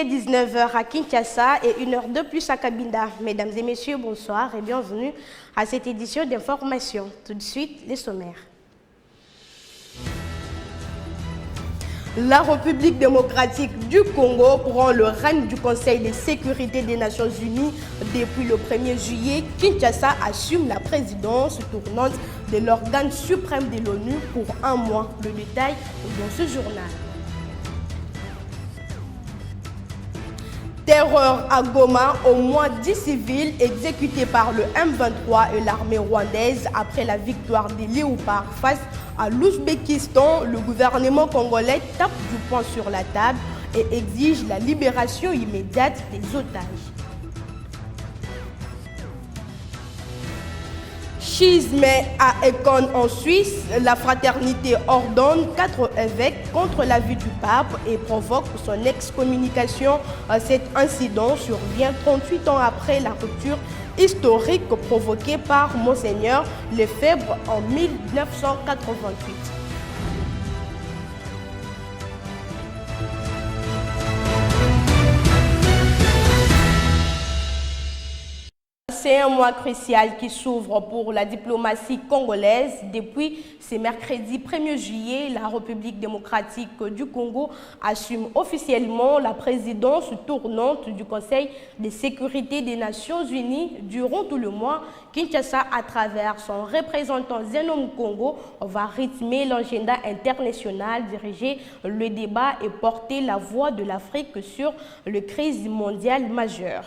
est 19 h à Kinshasa et 1 h de plus à Cabinda. Mesdames et messieurs, bonsoir et bienvenue à cette édition d'information. Tout de suite, les sommaires. La République démocratique du Congo prend le règne du Conseil de sécurité des Nations Unies. Depuis le 1er juillet, Kinshasa assume la présidence tournante de l'organe suprême de l'ONU pour un mois. Le détail dans ce journal. Terreur à Goma, au moins 10 civils exécutés par le M23 et l'armée rwandaise après la victoire des Léopards face à l'Ouzbékistan. Le gouvernement congolais tape du poing sur la table et exige la libération immédiate des otages. Schisme à Ekon en Suisse, la fraternité ordonne 4 évêques contre l'avis du pape et provoque son excommunication. Cet incident survient 38 ans après la rupture historique provoquée par Monseigneur Lefebvre en 1988. C'est un mois crucial qui s'ouvre pour la diplomatie congolaise. Depuis ce mercredi 1er juillet, la République démocratique du Congo assume officiellement la présidence tournante du Conseil de sécurité des Nations Unies. Durant tout le mois, Kinshasa, à travers son représentant Zenom Congo, va rythmer l'agenda international, diriger le débat et porter la voix de l'Afrique sur les crises mondiales majeures.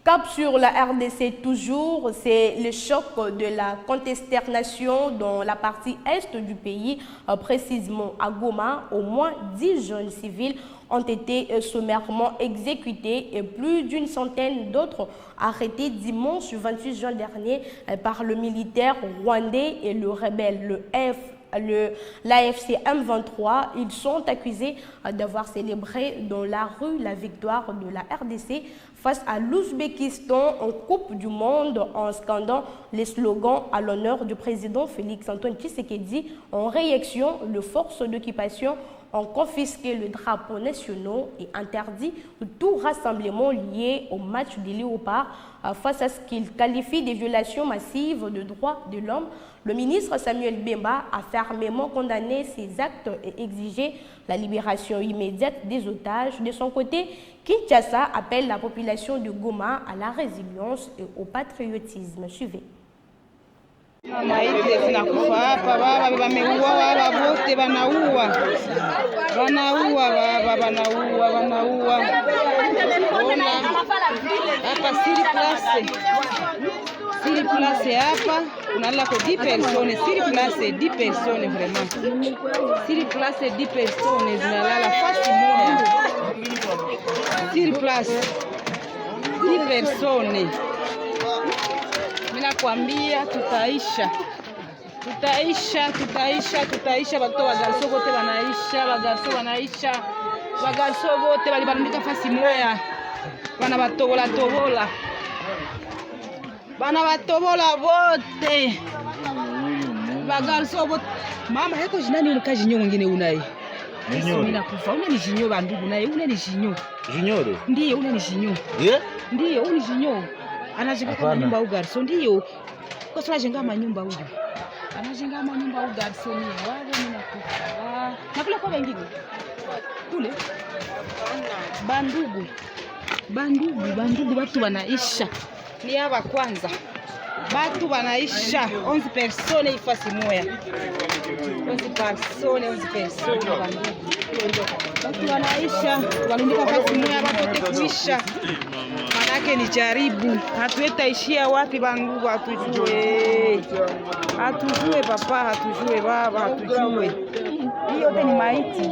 Cap sur la RDC toujours, c'est le choc de la consternation dans la partie est du pays, précisément à Goma. Au moins 10 jeunes civils ont été sommairement exécutés et plus d'une centaine d'autres arrêtés dimanche 28 juin dernier par le militaire rwandais et le rebelle, l'AFC M23. Ils sont accusés d'avoir célébré dans la rue la victoire de la RDC face à l'Ouzbékistan en Coupe du Monde en scandant les slogans à l'honneur du président Félix-Antoine Tshisekedi. En réaction, les forces d'occupation ont confisqué le drapeau national et interdit tout rassemblement lié au match des Léopards face à ce qu'ils qualifient de violations massives de droits de l'homme. Le ministre Samuel Bemba a fermement condamné ces actes et exigé la libération immédiate des otages. De son côté, Kinshasa appelle la population de Goma à la résilience et au patriotisme. Suivez. Maiti zinakufa hapa, baba wameua, baba wote wanaua, wanaua. Ona hapa siri place hapa unalala kwa 10 personnes, siri place 10 personnes vraiment. Siri place 10 personnes zinalala fasi moja. Siri place 10 personnes. Mina kwambia tutaisha, watoto wa garso wote wanaisha, bagarso wote walibarundika fasi moya, bana batobola wote, bagarso wote. Mama yako jinani unakaji jinyo mwingine unai? Mina kufa, une ni jinyo bandugu naye, une ni jinyo. Jinyo? Ndiyo, une ni jinyo. Yeah? Ndiyo, une jinyo. Anajenga kama nyumba au garso, ndiyo. Kwa sababu anajenga manyumba huyo. Anajenga manyumba au garso ni wale mimi nakufa. Na kule kwa wengine. Kule. Bandugu watu wanaisha. Ni hapa kwanza. Watu wanaisha 11 personnes ifasi moya. 11 personnes bandugu. Watu wanaisha, walundika fasi moya watu kuisha. Manake ni jaribu, hatuetaishia wapi bandugu, hatujue papa, hatujue baba, hatujue. Hiyo yote ni maiti.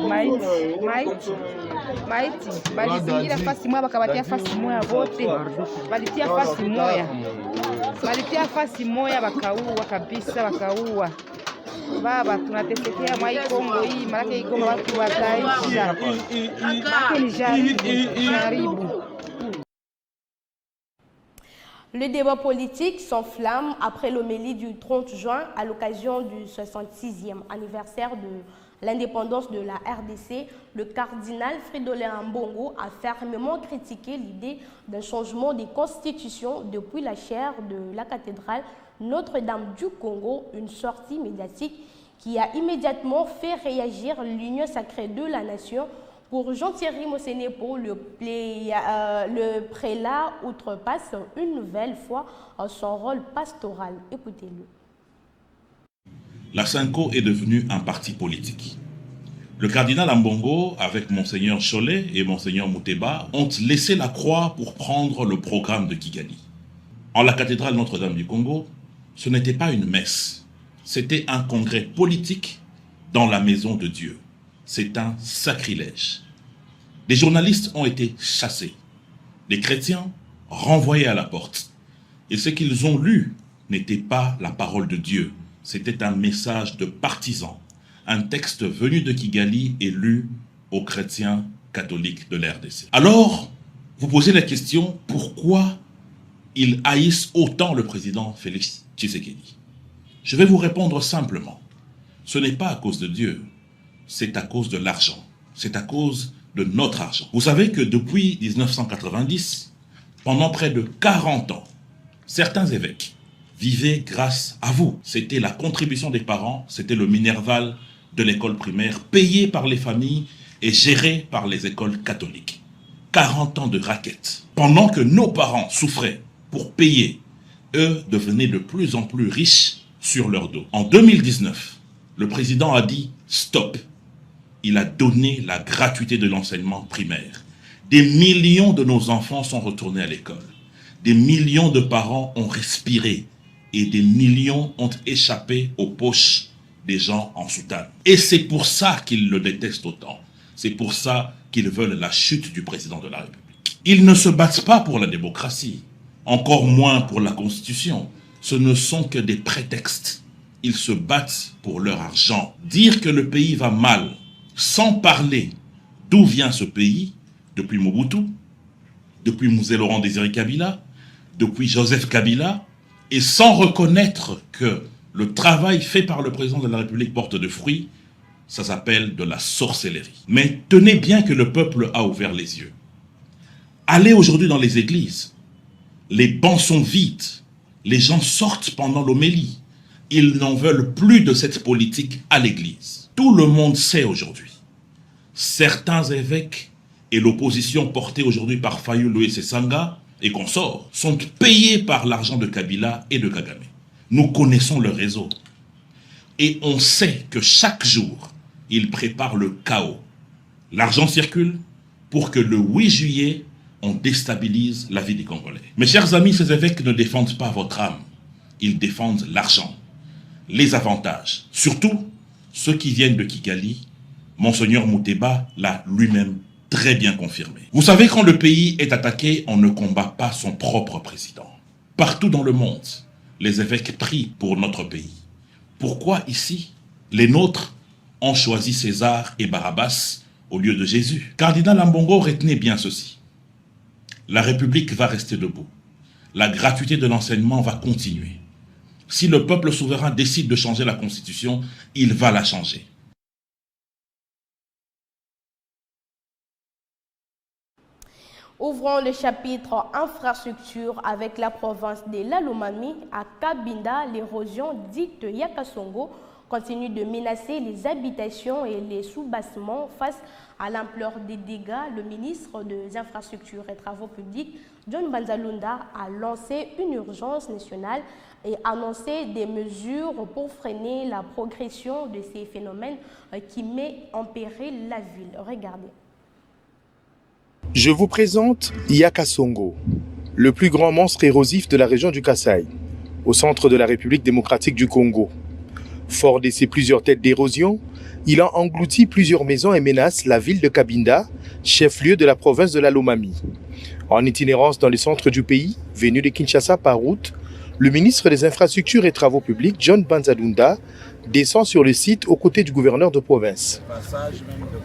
Balizingira fasi moya, bakabatia fasi moya wote. Balitia fasi moya, bakaua kabisa, bakaua. Baba, tunatesekea mwa Kongo hii, manake Kongo watu wataisha. Manake ni jaribu. Le débat politique s'enflamme après l'homélie du 30 juin à l'occasion du 66e anniversaire de l'indépendance de la RDC, le cardinal Fridolin Ambongo a fermement critiqué l'idée d'un changement des constitutions depuis la chaire de la cathédrale Notre-Dame du Congo, une sortie médiatique qui a immédiatement fait réagir l'Union sacrée de la nation. Pour Jean-Thierry Mosenepo, le prélat outrepasse une nouvelle fois son rôle pastoral. Écoutez-le. La Synco est devenue un parti politique. Le cardinal Ambongo, avec Monseigneur Cholet et Monseigneur Mouteba, ont laissé la croix pour prendre le programme de Kigali. En la cathédrale Notre-Dame du Congo, ce n'était pas une messe, c'était un congrès politique dans la maison de Dieu. C'est un sacrilège. Des journalistes ont été chassés, les chrétiens renvoyés à la porte. Et ce qu'ils ont lu n'était pas la parole de Dieu, c'était un message de partisans, un texte venu de Kigali et lu aux chrétiens catholiques de l'RDC. Alors, vous posez la question, pourquoi ils haïssent autant le président Félix Tshisekedi? Je vais vous répondre simplement. Ce n'est pas à cause de Dieu, c'est à cause de l'argent. C'est à cause de notre argent. Vous savez que depuis 1990, pendant près de 40 ans, certains évêques vivaient grâce à vous. C'était la contribution des parents, c'était le minerval de l'école primaire, payé par les familles et géré par les écoles catholiques. 40 ans de raquettes. Pendant que nos parents souffraient pour payer, eux devenaient de plus en plus riches sur leur dos. En 2019, le président a dit stop. Il a donné la gratuité de l'enseignement primaire. Des millions de nos enfants sont retournés à l'école. Des millions de parents ont respiré et des millions ont échappé aux poches des gens en soutane. Et c'est pour ça qu'ils le détestent autant. C'est pour ça qu'ils veulent la chute du président de la République. Ils ne se battent pas pour la démocratie, encore moins pour la Constitution. Ce ne sont que des prétextes. Ils se battent pour leur argent. Dire que le pays va mal, sans parler d'où vient ce pays, depuis Mobutu, depuis Mzee Laurent Désiré Kabila, depuis Joseph Kabila, et sans reconnaître que le travail fait par le président de la République porte de fruits, ça s'appelle de la sorcellerie. Mais tenez bien que le peuple a ouvert les yeux. Allez aujourd'hui dans les églises, les bancs sont vides, les gens sortent pendant l'homélie. Ils n'en veulent plus de cette politique à l'église. Tout le monde sait aujourd'hui. Certains évêques et l'opposition portée aujourd'hui par Fayulu Louis Sanga et consorts sont payés par l'argent de Kabila et de Kagame. Nous connaissons le réseau. Et on sait que chaque jour, ils préparent le chaos. L'argent circule pour que le 8 juillet, on déstabilise la vie des Congolais. Mes chers amis, ces évêques ne défendent pas votre âme. Ils défendent l'argent, les avantages. Surtout, ceux qui viennent de Kigali, Monseigneur Mouteba l'a lui-même très bien confirmé. Vous savez, quand le pays est attaqué, on ne combat pas son propre président. Partout dans le monde, les évêques prient pour notre pays. Pourquoi ici, les nôtres ont choisi César et Barabbas au lieu de Jésus? Cardinal Ambongo, retenez bien ceci. La République va rester debout. La gratuité de l'enseignement va continuer. Si le peuple souverain décide de changer la Constitution, il va la changer. Ouvrons le chapitre infrastructure avec la province de la Lomami. À Kabinda, l'érosion dite Yakasongo continue de menacer les habitations et les sous-bassements face à l'ampleur des dégâts. Le ministre des Infrastructures et Travaux Publics, John Banzalunda, a lancé une urgence nationale et annoncé des mesures pour freiner la progression de ces phénomènes qui met en péril la ville. Regardez. Je vous présente Yakasongo, le plus grand monstre érosif de la région du Kasaï, au centre de la République démocratique du Congo. Fort de ses plusieurs têtes d'érosion, il a englouti plusieurs maisons et menace la ville de Kabinda, chef-lieu de la province de la Lomami. En itinérance dans le centre du pays, venu de Kinshasa par route, le ministre des Infrastructures et Travaux Publics, John Banzalunda, descend sur le site aux côtés du gouverneur de province.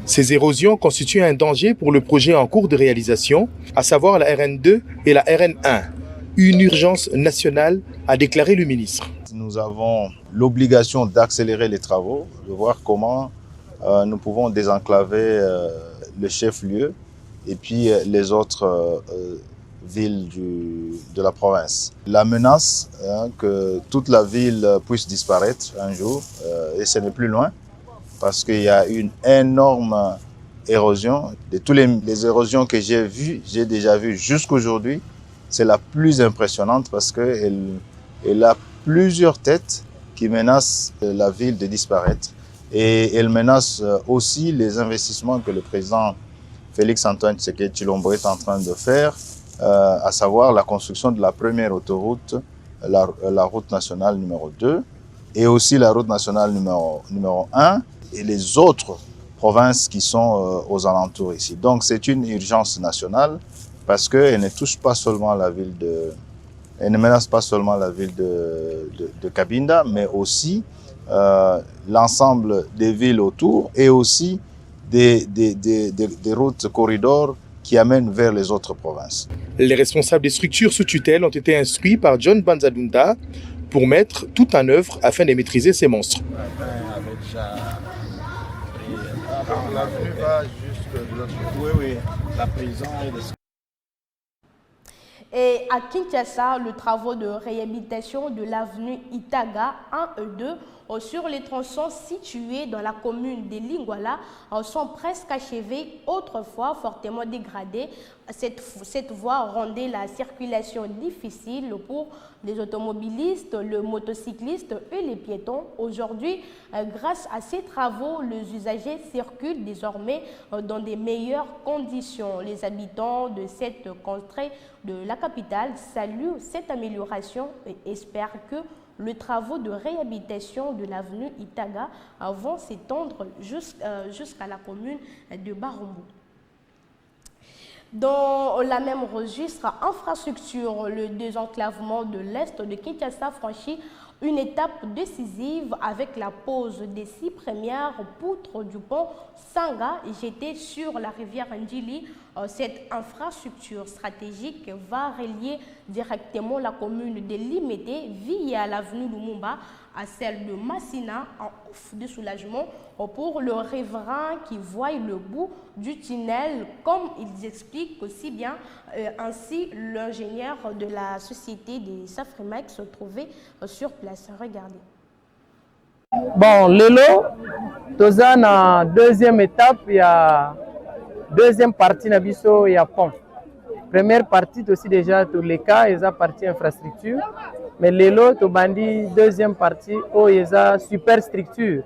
Ces érosions constituent un danger pour le projet en cours de réalisation, à savoir la RN2 et la RN1. Une urgence nationale, a déclaré le ministre. Nous avons l'obligation d'accélérer les travaux, de voir comment nous pouvons désenclaver le chef-lieu et puis les autres villes de la province. La menace que toute la ville puisse disparaître un jour, et ce n'est plus loin, parce qu'il y a une énorme érosion. De toutes les érosions que j'ai déjà vues jusqu'aujourd'hui, c'est la plus impressionnante parce qu'elle a plusieurs têtes qui menacent la ville de disparaître. Et elle menace aussi les investissements que le président Félix-Antoine Tshisekedi Tshilombo est en train de faire, à savoir la construction de la première autoroute, la route nationale numéro 2, et aussi la route nationale numéro 1, et les autres provinces qui sont aux alentours ici. Donc c'est une urgence nationale parce qu'elle ne touche pas seulement la ville elle ne menace pas seulement la ville de Cabinda, mais aussi l'ensemble des villes autour et aussi des routes corridors qui amènent vers les autres provinces. Les responsables des structures sous tutelle ont été instruits par John Banzadunda pour mettre tout en œuvre afin de maîtriser ces monstres. L'avenue va jusque de l'autre côté. Oui, la prison est de... Et à Kinshasa, le travaux de réhabilitation de l'avenue Itaga 1 et 2 sur les tronçons situés dans la commune de Lingwala sont presque achevés, autrefois fortement dégradés. Cette voie rendait la circulation difficile pour les automobilistes, les motocyclistes et les piétons. Aujourd'hui, grâce à ces travaux, les usagers circulent désormais dans de meilleures conditions. Les habitants de cette contrée de la capitale saluent cette amélioration et espèrent que les travaux de réhabilitation de l'avenue Itaga vont s'étendre jusqu'à la commune de Barumbu. Dans la même registre, infrastructure, le désenclavement de l'Est de Kinshasa franchit une étape décisive avec la pose des 6 premières poutres du pont Sanga jetées sur la rivière Ndjili. Cette infrastructure stratégique va relier directement la commune de Limete via l'avenue Lumumba à celle de Massina en ouf de soulagement pour le riverain qui voit le bout du tunnel, comme ils expliquent aussi bien. Ainsi, l'ingénieur de la société des Safrimax se trouvait sur place. Regardez. Bon, Lelo, dans la deuxième étape, il y a deuxième partie Nabiso, il y a pont. Première partie aussi déjà tous les cas, il y a partie infrastructure. Mais Lelo, to bandi deuxième partie, il y a superstructure.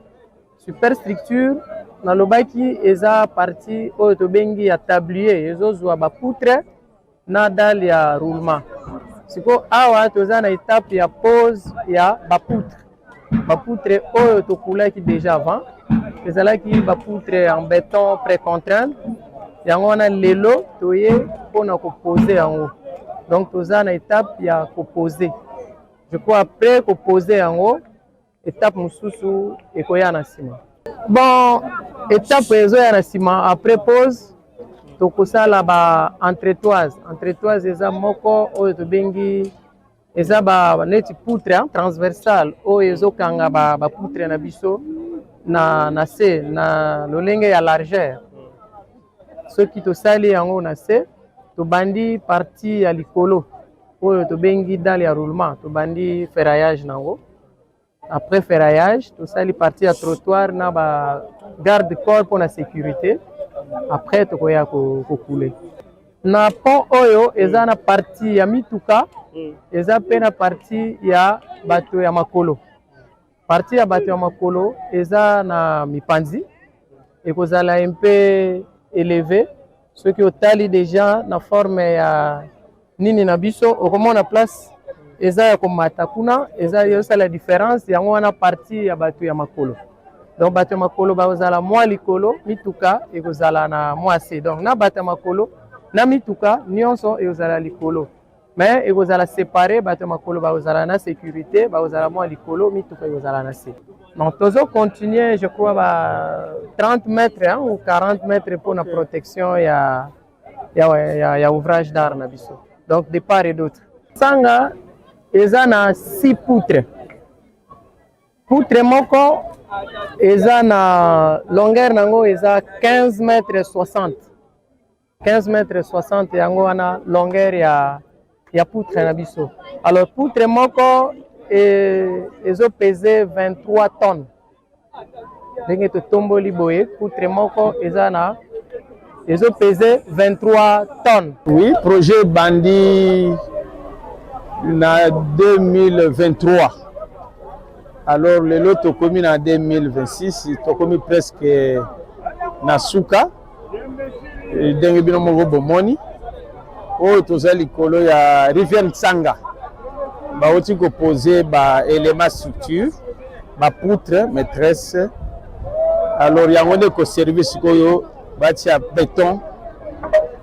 Superstructure, dans le baki, il y a partie où to bengi ya tablier, il y a poutre, nada il y a roulement. C'est quoi? Awa, to na étape, il y a pose, il y a poutre. Poutre, oh, to couleur qui déjà avant. Les ala qui poutre en béton pré-contraint. Il y a Lelo, to y pour nous poser en haut. Donc, to na étape, il y a poser. Je crois après qu'on poser en haut, étape mususu et qu'on y a na ciment. Bon, étape ezo ya na ciment après pose, to kosa la ba entretoise. Entretoise eza moko oyo to bengi eza ba neti poutre transversal oyo ezo kanga ba poutre na biso na se na lolenge ya largeur. Ce qui to sali yango na se to bandi partie ya likolo. To bengi dans les roulements, to bandi ferraillage nango. Après ferraillage, to sali partie à trottoir na ba garde corps pour la sécurité. Après to koya ko couler. Na pont oyo eza na partie ya mituka, eza pe na partie ya bato ya makolo. Partie ya bato ya makolo eza na mipanzi et kozala un peu élevé, ce qui otali déjà na forme ya nini na biso okomona place eza ya komata kuna eza yosa la différence yango wana partie ya bato ya makolo. Donc bato ya makolo bazala mwa likolo mituka ekozala na mwase. Donc na bato ya makolo na mituka nyonso ekozala likolo. Mais ekozala séparé bato ya makolo bazala na sécurité bazala mwa likolo mituka ekozala na se. Donc tozo continuer je crois 30 mètres ou 40 mètres pour la protection ya ouvrage d'art na biso. Donc de part et d'autre. Sanga eza na 6 poutres. poutre moko eza na longueur nango eza 15 mètres 60. 15 mètres 60 yango wana longueur ya poutre na biso. Alors poutre moko ezo peser 23 tonnes. Ndenge totomboli boye poutre moko eza na ezo peser 23 tonnes. Oui, projet bandi na 2023. Alors le lot tokomi en 2026, tokomi presque na suka. Ndenge bino moko bomoni. Oyo toza likolo ya rivière Tsanga. Bauti ko poser ba élément structure, ba poutre maîtresse. Alors yango nde ko service koyo batia béton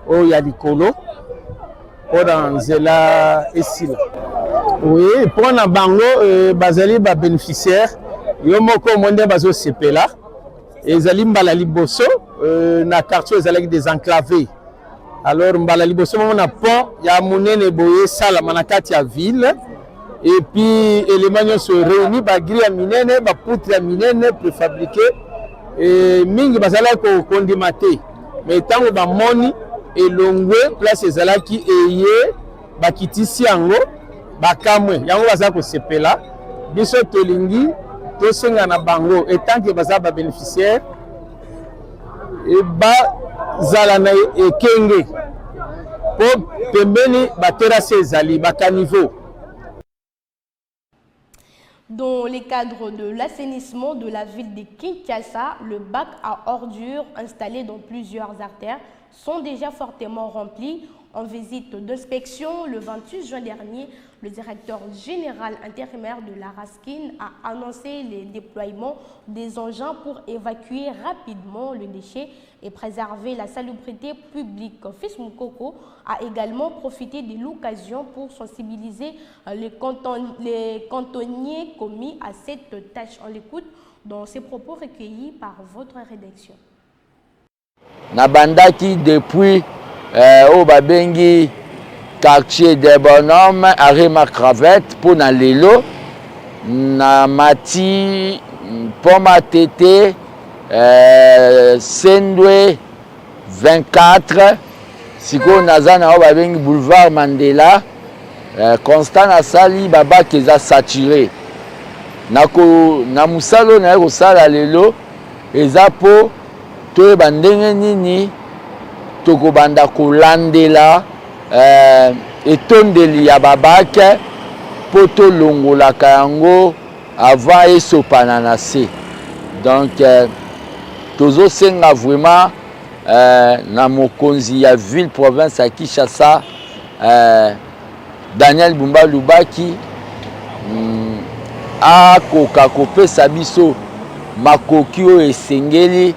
oyo ya likolo oyo nzela esila. Oui, pour na bango bazali ba bénéficiaire yo moko monde bazo sepela ezali mbala liboso na quartier ezali des enclavés. Alors mbala liboso na pont ya monene boye sala manakati ya ville et puis éléments nyonso réunis ba grille ya minene ba poutre ya minene préfabriqué et mingi bazala ko condimate mais tango ba moni elongwe place ezalaki eye bakitisi yango bakamwe yango baza ko sepela biso tolingi tosenga na bango etant que baza ba bénéficiaire et ba zala na ekenge po pembeni ba terrasse ezali ba caniveau. Dans le cadre de l'assainissement de la ville de Kinshasa, le bac à ordures installé dans plusieurs artères sont déjà fortement remplis. En visite d'inspection le 28 juin dernier, le directeur général intérimaire de la Raskin a annoncé le déploiement des engins pour évacuer rapidement le déchet et préserver la salubrité publique. Fils Moukoko a également profité de l'occasion pour sensibiliser les cantonniers commis à cette tâche. On l'écoute dans ses propos recueillis par votre rédaction. Nabandaki depuis au Babengi quartier des bonhommes à Rema Cravette pour na lelo na mati poma tete Sendwe 24 siko nazana au Babengi boulevard Mandela constant asali baba keza saturé na musalo na ko sala lelo ezapo to bandenge nini toko banda kolandela etondeli ya babake poto longola kango avant esopana na se. Donc tozo senga vraiment na mokonzi ya ville province ya Kinshasa Daniel Bumba Lubaki akoka kopesa biso makoki oyo esengeli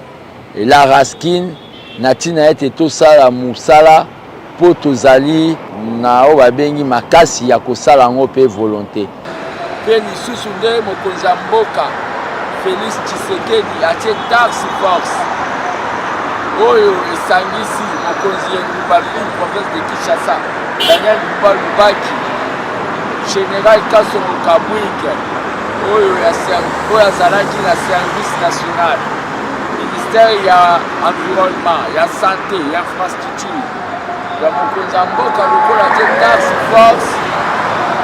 la Raskin natina ete tosala musala po tozali na o babengi makasi ya kosala ngo pe volonté. Pe lisusu nde mokonzi ya mboka Félix Tshisekedi atie task force oyo esangisi mokonzi ya Lubaki province de Kinshasa Daniel Bumba Lubaki Général Kasongo Kabwike oyo azalaki na service national ministère ya environnement ya santé ya infrastructure ya mokonzi ya mboka lokola te task force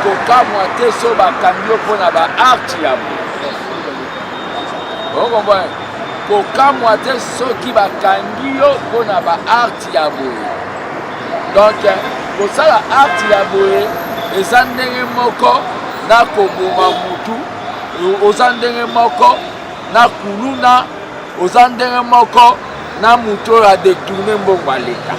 kokamwa te so bakangi yo mpona baarti ya boye kokamwa te soki bakangi yo mpona baarti ya boye. Donc kosala arti ya boye eza ndenge moko na koboma mutu oza ndenge moko na kuluna oza ndenge moko na mutu oyo adetourne mbongo aleka.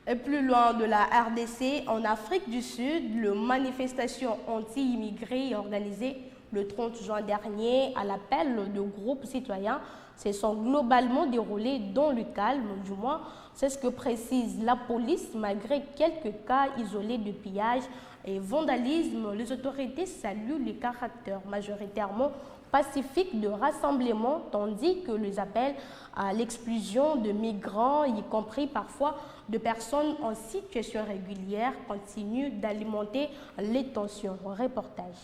Et plus loin de la RDC, en Afrique du Sud, la manifestation anti-immigrés organisée le 30 juin dernier à l'appel de groupes citoyens se sont globalement déroulées dans le calme, du moins c'est ce que précise la police. Malgré quelques cas isolés de pillage et vandalisme, les autorités saluent le caractère majoritairement pacifique de rassemblement, tandis que les appels à l'exclusion de migrants, y compris parfois de personnes en situation régulière, continuent d'alimenter les tensions. Reportage.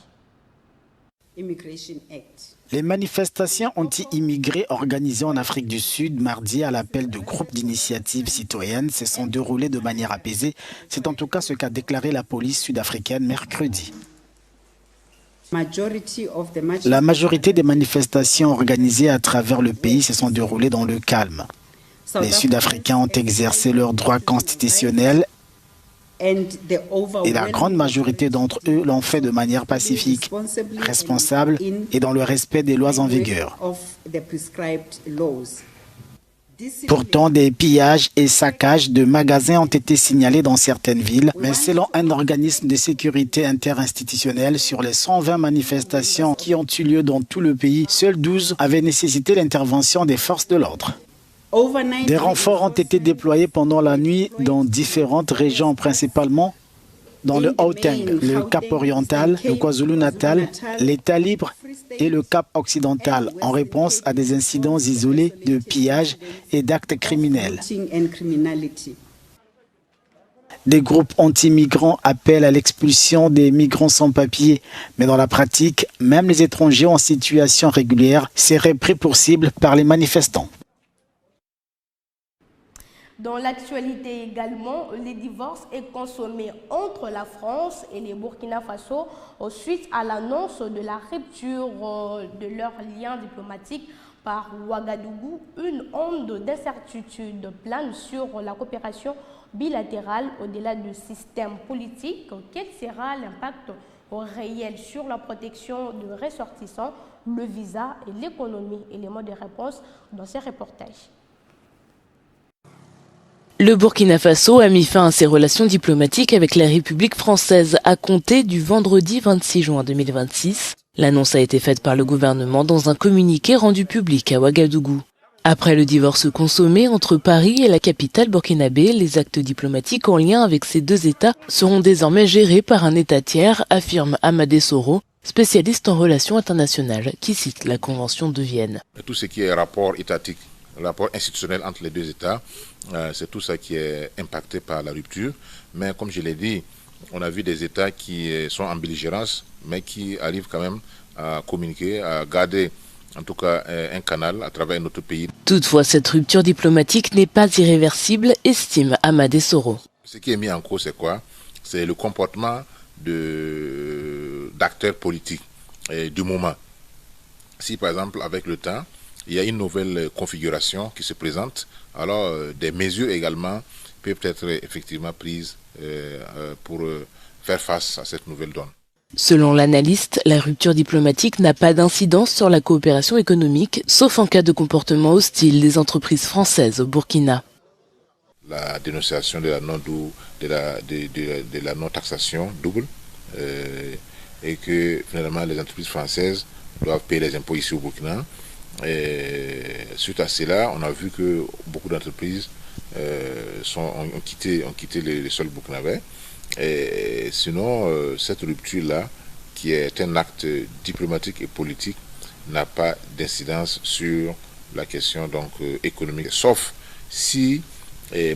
Les manifestations anti-immigrés organisées en Afrique du Sud mardi à l'appel de groupes d'initiatives citoyennes se sont déroulées de manière apaisée. C'est en tout cas ce qu'a déclaré la police sud-africaine mercredi. La majorité des manifestations organisées à travers le pays se sont déroulées dans le calme. Les Sud-Africains ont exercé leurs droits constitutionnels et la grande majorité d'entre eux l'ont fait de manière pacifique, responsable et dans le respect des lois en vigueur. Pourtant, des pillages et saccages de magasins ont été signalés dans certaines villes, mais selon un organisme de sécurité interinstitutionnelle, sur les 120 manifestations qui ont eu lieu dans tout le pays, seules 12 avaient nécessité l'intervention des forces de l'ordre. Des renforts ont été déployés pendant la nuit dans différentes régions, principalement dans le Gauteng, le Cap oriental, le KwaZulu-Natal, l'État libre et le Cap occidental, en réponse à des incidents isolés de pillage et d'actes criminels. Des groupes anti-migrants appellent à l'expulsion des migrants sans papier, mais dans la pratique, même les étrangers en situation régulière seraient pris pour cible par les manifestants. Dans l'actualité également, le divorce est consommé entre la France et le Burkina Faso suite à l'annonce de la rupture de leurs liens diplomatiques par Ouagadougou. Une onde d'incertitude plane sur la coopération bilatérale au-delà du système politique. Quel sera l'impact réel sur la protection de ressortissants, le visa et l'économie? Éléments de réponse dans ces reportages. Le Burkina Faso a mis fin à ses relations diplomatiques avec la République française à compter du vendredi 26 juin 2026. L'annonce a été faite par le gouvernement dans un communiqué rendu public à Ouagadougou. Après le divorce consommé entre Paris et la capitale burkinabé, les actes diplomatiques en lien avec ces deux États seront désormais gérés par un État tiers, affirme Amadé Soro, spécialiste en relations internationales, qui cite la Convention de Vienne. Tout ce qui est rapport étatique, rapport institutionnel entre les deux États, c'est tout ça qui est impacté par la rupture. Mais comme je l'ai dit, on a vu des États qui sont en belligérance, mais qui arrivent quand même à communiquer, à garder en tout cas un canal à travers notre pays. Toutefois, cette rupture diplomatique n'est pas irréversible, estime Amadé Soro. Ce qui est mis en cause, c'est quoi? C'est le comportement d'acteurs politiques du moment. Si par exemple, avec le temps, il y a une nouvelle configuration qui se présente, alors des mesures également peuvent être effectivement prises pour faire face à cette nouvelle donne. Selon l'analyste, la rupture diplomatique n'a pas d'incidence sur la coopération économique, sauf en cas de comportement hostile des entreprises françaises au Burkina. La dénonciation de la non-taxation double et que finalement les entreprises françaises doivent payer les impôts ici au Burkina. Et suite à cela, on a vu que beaucoup d'entreprises ont quitté le sol burkinabé. Et sinon, cette rupture-là, qui est un acte diplomatique et politique, n'a pas d'incidence sur la question donc, économique, sauf si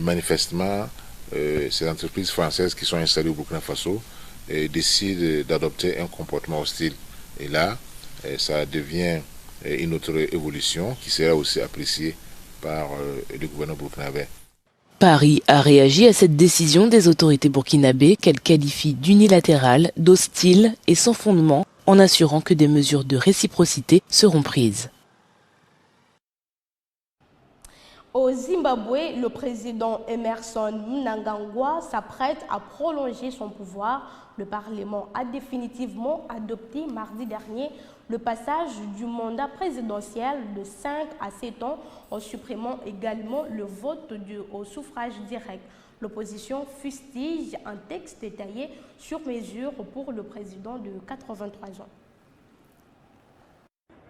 manifestement ces entreprises françaises qui sont installées au Burkina Faso décident d'adopter un comportement hostile. Et là, ça devient une autre évolution qui sera aussi appréciée par le gouvernement burkinabé. Paris a réagi à cette décision des autorités burkinabées qu'elle qualifie d'unilatérale, d'hostile et sans fondement, en assurant que des mesures de réciprocité seront prises. Au Zimbabwe, le président Emmerson Mnangagwa s'apprête à prolonger son pouvoir. Le Parlement a définitivement adopté mardi dernier le passage du mandat présidentiel de 5 à 7 ans en supprimant également le vote au suffrage direct. L'opposition fustige un texte détaillé sur mesure pour le président de 83 ans.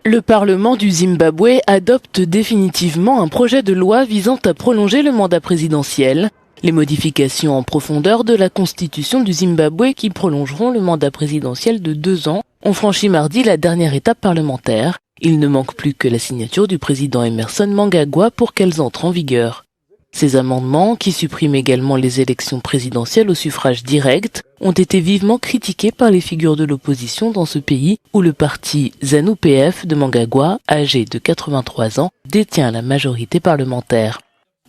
Le Parlement du Zimbabwe adopte définitivement un projet de loi visant à prolonger le mandat présidentiel. Les modifications en profondeur de la constitution du Zimbabwe qui prolongeront le mandat présidentiel de 2 ans ont franchi mardi la dernière étape parlementaire. Il ne manque plus que la signature du président Emmerson Mnangagwa pour qu'elles entrent en vigueur. Ces amendements, qui suppriment également les élections présidentielles au suffrage direct, ont été vivement critiqués par les figures de l'opposition dans ce pays où le parti ZANU-PF de Mnangagwa, âgé de 83 ans, détient la majorité parlementaire.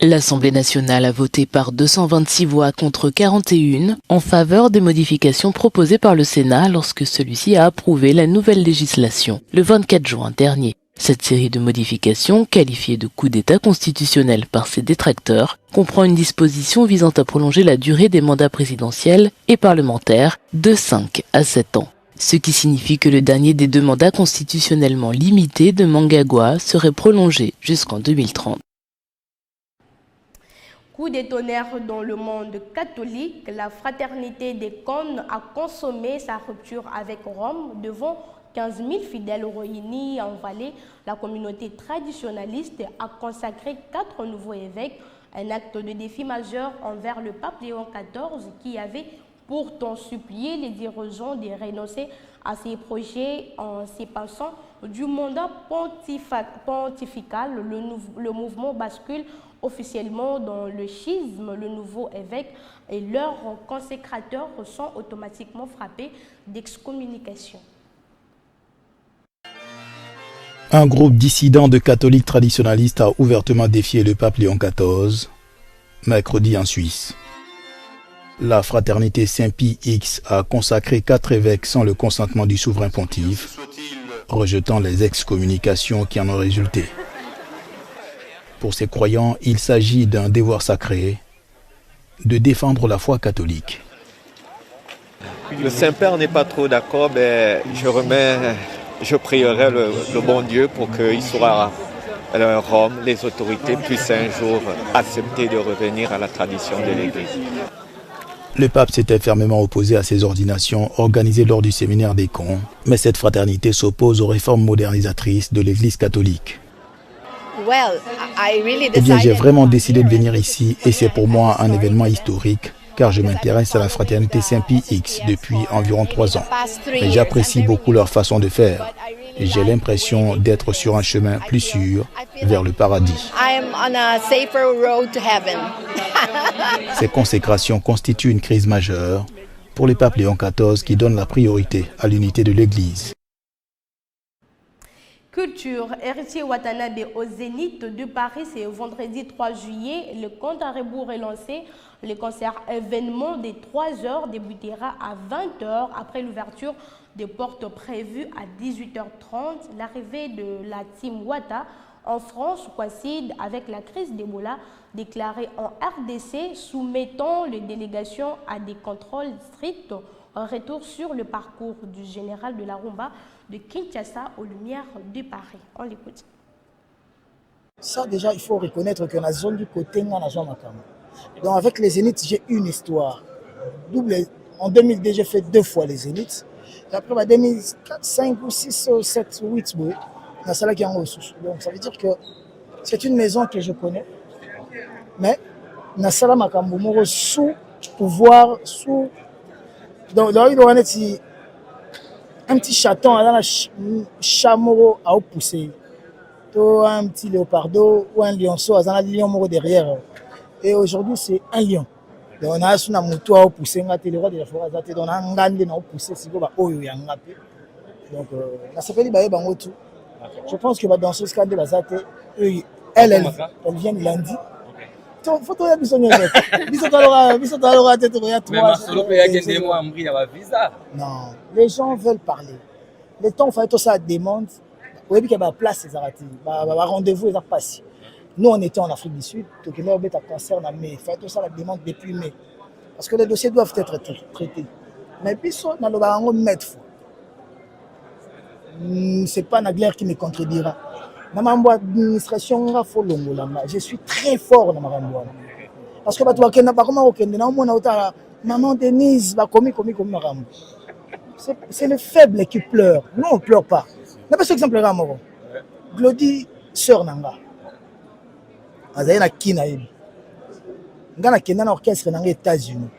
L'Assemblée nationale a voté par 226 voix contre 41 en faveur des modifications proposées par le Sénat lorsque celui-ci a approuvé la nouvelle législation le 24 juin dernier. Cette série de modifications, qualifiée de coup d'État constitutionnel par ses détracteurs, comprend une disposition visant à prolonger la durée des mandats présidentiels et parlementaires de 5 à 7 ans. Ce qui signifie que le dernier des 2 mandats constitutionnellement limités de Mnangagwa serait prolongé jusqu'en 2030. Coup de tonnerre dans le monde catholique, la fraternité des cônes a consommé sa rupture avec Rome devant 15 000 fidèles réunis en Valais. La communauté traditionnaliste a consacré 4 nouveaux évêques, un acte de défi majeur envers le pape Léon XIV qui avait pourtant supplié les dirigeants de renoncer à ses projets en s'épassant du mandat pontifical. Le mouvement bascule officiellement dans le schisme. Le nouveau évêque et leurs consécrateurs sont automatiquement frappés d'excommunication. Un groupe dissident de catholiques traditionnalistes a ouvertement défié le pape Léon XIV, mercredi en Suisse. La fraternité Saint-Pie X a consacré 4 évêques sans le consentement du souverain pontife, rejetant les excommunications qui en ont résulté. Pour ces croyants, il s'agit d'un devoir sacré de défendre la foi catholique. Le Saint-Père n'est pas trop d'accord, mais je prierai le bon Dieu pour qu'il soit à Rome, les autorités puissent un jour accepter de revenir à la tradition de l'Église. Le pape s'était fermement opposé à ces ordinations organisées lors du séminaire des cons, mais cette fraternité s'oppose aux réformes modernisatrices de l'Église catholique. Eh bien, j'ai vraiment décidé de venir ici et c'est pour moi un événement historique car je m'intéresse à la fraternité Saint-Pie X depuis environ 3 ans. Mais j'apprécie beaucoup leur façon de faire et j'ai l'impression d'être sur un chemin plus sûr vers le paradis. Ces consécrations constituent une crise majeure pour le pape Léon XIV qui donne la priorité à l'unité de l'Église. Culture, héritier Watanabe au Zénith de Paris, c'est vendredi 3 juillet. Le compte à rebours est lancé. Le concert événement des 3 heures débutera à 20 h après l'ouverture des portes prévues à 18 h 30. L'arrivée de la team Wata en France coïncide avec la crise d'Ebola déclarée en RDC, soumettant les délégations à des contrôles stricts. Un retour sur le parcours du général de la Rumba de Kinshasa aux Lumières de Paris. On l'écoute. Ça, déjà, il faut reconnaître que la zone du côté, on a Jean Makama. Donc, avec les Zéniths, j'ai une histoire. En 2002, j'ai fait 2 fois les Zéniths. Et après, en 2005 ou 6 ou 7 ou 8, il y a celle qui est en ressources. Donc, ça veut dire que c'est une maison que je connais. Mais, il y a celle Makambo, sous pouvoir, sous. Donc, il y aura un petit chaton, un chameau à pousser, un petit léopardo ou un lionceau, un lion derrière. Et aujourd'hui, c'est un lion. Donc, on a un moto à pousser, on a le roi de la forêt, on a un gande à pousser, c'est quoi, donc, je pense que dans ce scandale, elle vient lundi. Faut que tu non, les gens veulent parler. Le temps où il faut ça demande, il y a place, rendez-vous, ils passent. Nous, on était en Afrique du Sud, donc il y a un concert en mai. Il faut ça la demande depuis mai. Parce que les dossiers doivent être traités. Mais puis, ce n'est pas Nagler qui me contredira. Dans ma administration, je suis très fort dans ma administration. Parce que maman Denise, c'est le faible qui pleure. Nous, on ne pleure pas. On a pas cet exemple. Glody, sœur Nanga. ngana kenda na orchestre na États-Unis.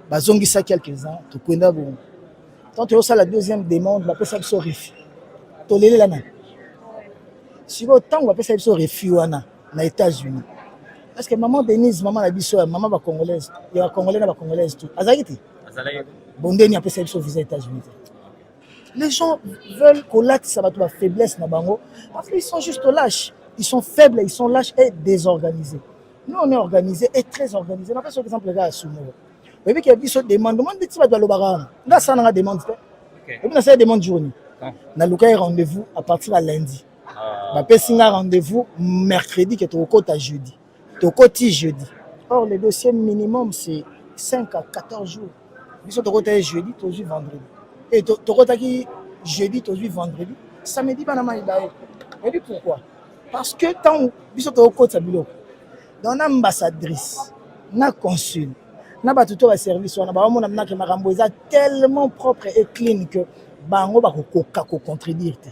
Bazongi ça quelques ans, to kwenda bon. Tant que ça la deuxième demande, ba pesa biso refus. To lele la na. Si autant on va pesa biso refus wana na États-Unis. Parce que maman Denise, maman la biso, maman ba congolaise, il y a congolais na ba congolaise tout. Azaliti. Bondeni a pesa biso visa États-Unis. Les gens veulent collater ça va tout la faiblesse na bango parce qu'ils sont juste lâches. Ils sont faibles, ils sont lâches et désorganisés. Nous, on est organisés et très organisés. On a pas par exemple le gars à Sumo. Vous voyez qu'il y a des demandes. Demande de Tiba de l'Obara. Là, ça, on a des demandes. Et puis, on a des demandes journée. On a le rendez-vous à partir de lundi. On a un rendez-vous mercredi qui est au côté à jeudi. Au côté jeudi. Or, le dossier minimum, c'est 5 à 14 jours. Ils sont au côté jeudi, aujourd'hui vendredi. Et au côté jeudi, aujourd'hui vendredi. Samedi, on a mal. Et puis, pourquoi? Parce que tant ils sont au côté de l'eau. Dans l'ambassadrice, na consul, na batuto ba service wana ba mona na ke makambo eza tellement propre et clean que bango ba ko contredire te.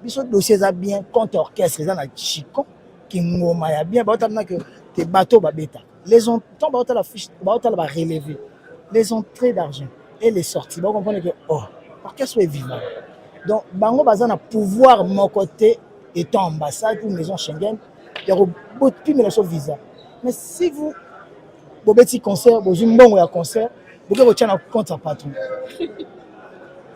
Biso dossier za bien compte orchestre za na chiko ki ngoma ya bien ba otana que te bateau ba beta. Les ont tant ba otala fiche ba otala ba relever les entrées d'argent et les sorties. Ba comprendre que oh, orchestre est vivant. Donc bango baza na pouvoir mon côté étant ambassade ou maison Schengen, il y a beaucoup de visa. Mais si vous avez un petit concert, vous avez un bon concert, vous avez un compte à patron.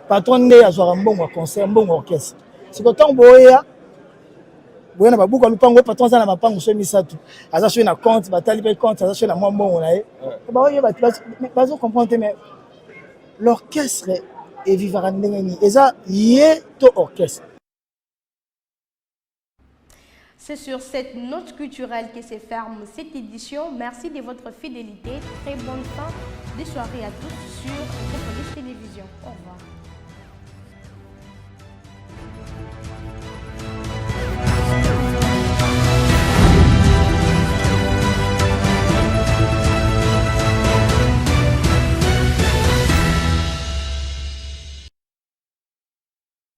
Patron est à un bon concert, un bon orchestre. C'est que quand vous avez un bon patron, vous avez un bon compte, vous avez un compte, vous avez un compte, vous avez un bon compte. Vous comprenez, mais l'orchestre est vivant. Et ça, il y a un orchestre. C'est sur cette note culturelle que se ferme cette édition. Merci de votre fidélité. Très bonne fin de soirée à tous sur votre télévision.